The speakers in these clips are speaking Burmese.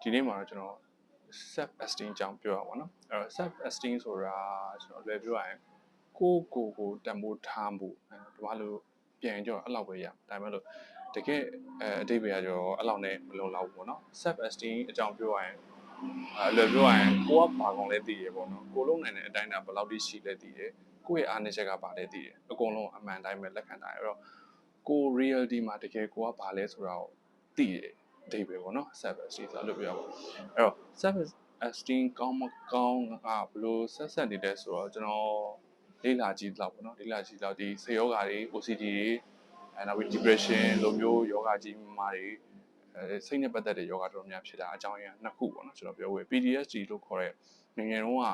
ဒီနေ့မှာတော့ကျွန်တော် self esteem ကြောင့်ပြောရပါတော့အဲ့တော့ self esteem ဆိုတာကျွန်တော်လွယ်ပြောရရင်ကိုတန်ဖိုးထားမှုဒီမှာလို့ပြန်ကြောအဲ့လောက်ပဲရဒါပေမဲ့လို့တကယ်အတိတ်ပဲကြောအဲ့လောက်နဲ့မလုံလောက်ဘူးပေါ့နော် self esteem အကြောင်းပြောရရင်လွယ်ပြောရရင်ကိုကဘာကောင်လဲသိရပေါ့နော်ကိုလုံးနိုင်တဲ့အတိုင်းတာဘယ်လောက်ထိရှိလဲသိတယ်ကိုယ့်ရဲ့အားနည်းချက်ကဘာလဲသိတယ်အကုန်လုံးအမှန်တိုင်းပဲလက်ခံထားရအဲ့တော့ကို reality မှာတကယ်ကိုကဘာလဲဆိုတာကိုသိတယ်အတိတ်ပဲပေါ့နော် self esteem ဆိုလို့ပြောရပါအဲ့တော့ self esteem ကောင်းမကောင်းကဘယ်လိုဆက်နေလဲဆိုတော့ကျွန်တော်လေ့လာကြည့်တော့ပေါ့နော်လေ့လာကြည့်တော့ဒီစေယောဂါတွေ OCD တွေနောက်ပြီး depression လိုမျိုးယောဂကြီးမှာတွေစိတ်နဲ့ပတ်သက်တဲ့ယောဂတော်များဖြစ်တာအကြောင်းအရာနှစ်ခုပေါ့နော်ကျွန်တော်ပြောဝေ PTSD လို့ခေါ်တဲ့ငယ်တုန်းက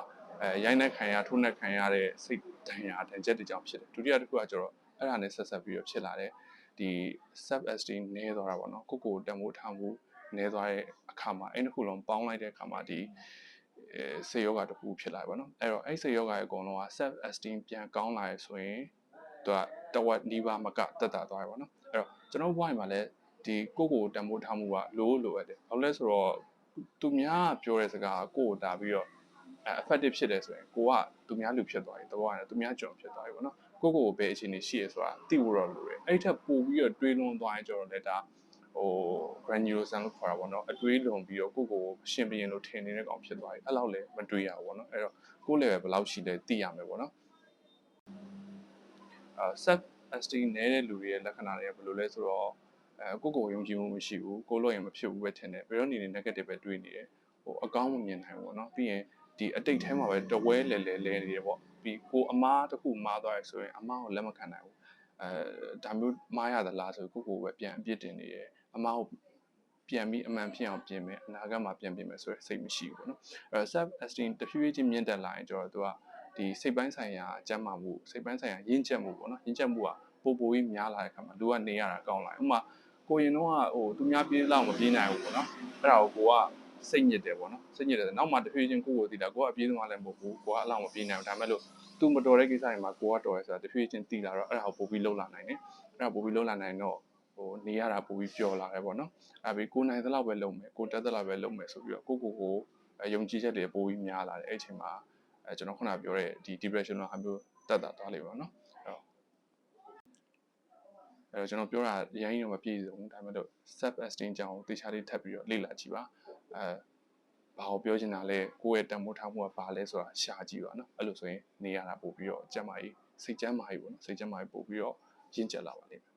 ရိုက်နှက်ခံရထိုးနှက်ခံရတဲ့စိတ်ဒဏ်ရာဒဏ်ချက်တွေကြောင့်ဖြစ်တယ်ဒုတိယတစ်ခုကကျတော့အဲ့ဒါနဲ့ဆက်ပြီးတော့ဖြစ်လာတဲ့ဒီ self esteem နည်းသွားတာပေါ့နော်ကိုတန်ဖိုးထားမှုနည်းသွားတဲ့အခါမှာအဲ့ဒီခုလုံးပေါင်းလိုက်တဲ့အခါမှာဒီစေယောဂတစ်ခုဖြစ်လာပြီပေါ့နော်အဲ့တော့အဲ့စေယောဂရဲ့အကုန်လုံးက self esteem ပြန်ကောင်းလာရဆိုရင်သူကတဝက်နီးပါးမကတက်တာသွားပြီပေါ့နော်အဲ့တော့ကျွန်တော်ဘဝမှာလည်းဒီကိုတန်ဖိုးထားမှုကလိုအပ်တယ်ဘာလို့လဲဆိုတော့သူများပြောတဲ့စကားကိုတာပြီးတော့effective ဖြစ်တယ်ဆိုရင်ကိုကသူများလူဖြစ်သွားပြီတဘောကသူများကြုံဖြစ်သွားပြီပေါ့နော်ကိုဘယ်အခြေအနေရှိရဆိုတာသိဖို့တော့လိုတယ်အဲ့ထက်ပိုပြီးတော့တွေးလွန်သွားရင်ကျတော့လည်းဒါgranulosan လို့ခေါ်တာပေါ့နော်အတွေးလွန်ပြီးတော့ကိုရှင်ဘရင်လို့ထင်နေတဲ့ကောင်ဖြစ်သွားပြီအဲ့လောက်လည်းမတွေးရဘူးပေါ့နော်အဲ့တော့ကို level ဘယ်လောက်ရှိလဲသိရမယ်ပေါ့နော်self esteem နည်းတဲ့လူတွေရဲ့လက္ခဏာတွေကဘယ်လိုလဲဆိုတော့ကိုယုံကြည်မှုမရှိဘူးကိုလို့ရင်မဖြစ်ဘူးပဲထင်တယ်ဘယ်တော့နေ negative ပဲတွေးနေတယ်အကောင်းမမြင်နိုင်ဘူးပေါ့နော်ပြီးရင်ဒီအတိတ်ထဲမှာပဲတဝဲလဲနေတယ်ပေါ့ပြီးကိုအမားတစ်ခုမားသွားရဆိုရင်အမားကိုလက်မခံနိုင်ဘူးဒါမျိုးမားရသလားဆိုကိုပဲပြန်အပြစ်တင်နေတယ်အမားကိုပြန်ပြီးအမှန်ဖြစ်အောင်ပြင်မယ်အနာဂတ်မှာပြန်ပြင်မယ်ဆိုရယ်စိတ်မရှိဘူးပေါ့နော်self esteem တဖြည်းဖြည်းချင်းမြင့်တက်လာရင်ကျတော့သူကဒီစိတ်ပိုင်းဆိုင်ရာအကျဉ်းမာမှုစိတ်ပိုင်းဆိုင်ရာရင့်ကျက်မှုပေါ့နော်ရင့်ကျက်မှုကပိုပြီးများလာတဲ့အခါမှာလူကနေရတာကောင်းလာဥပမာကိုရင်တော့သူများပြေးလောက်မပြေးနိုင်ဘူးပေါ့နော်အဲ့ဒါကိုစိတ်ညစ်တယ်ပေါ့နော်စိတ်ညစ်တယ်နောက်မှတဖြည်းချင်းကိုသိတာကိုကအပြေးသမားလည်းမဟုတ်ဘူးကိုကအလောက်မပြေးနိုင်ဘူးဒါပေမဲ့လို့သူမတော်တဲ့ကိစ္စတွေမှာကိုကတော်ရဲဆိုတာတဖြည်းချင်းသိလာတော့အဲ့ဒါကိုပိုပြီးလှုပ်လာနိုင်တယ်အဲ့ဒါပိုပြီးလှုပ်လာနိုင်တော့နေရတာပိုပြီးပျော်လာတယ်ပေါ့နော်အဲ့ပြီးကိုနိုင်သလောက်ပဲလုပ်မယ်ကိုတက်သလောက်ပဲလုပ်မယ်ဆိုပြီးတော့ကိုယုံကြည်ချက်တွေပိုပြီးများလာတယ်အဲ့အချိန်မှာကျွန်တော်ခုနပြောတဲ့ဒီ depression လိုဟာမျိုးတက်တာသွားလိမ့်မယ်နော်အဲ့တော့ကျွန်တော်ပြောတာအရင်ကတော့မပြည့်စုံဘူးဒါပေမဲ့လို့ self esteem ကြောင့်တေချာလေးထပ်ပြီးတော့လေ့လာကြည့်ပါဘာကိုပြောချင်တာလဲကိုယ့်ရဲ့တန်ဖိုးထားမှုကဘာလဲဆိုတာရှာကြည့်ပါနော်အဲ့လိုဆိုရင်နေရတာပို့ပြီးတော့ကျန်းမာရေးစိတ်ကျန်းမာရေးပေါ့နော်စိတ်ကျန်းမာရေးပို့ပြီးတော့ရင့်ကျက်လာပါလိမ့်မယ်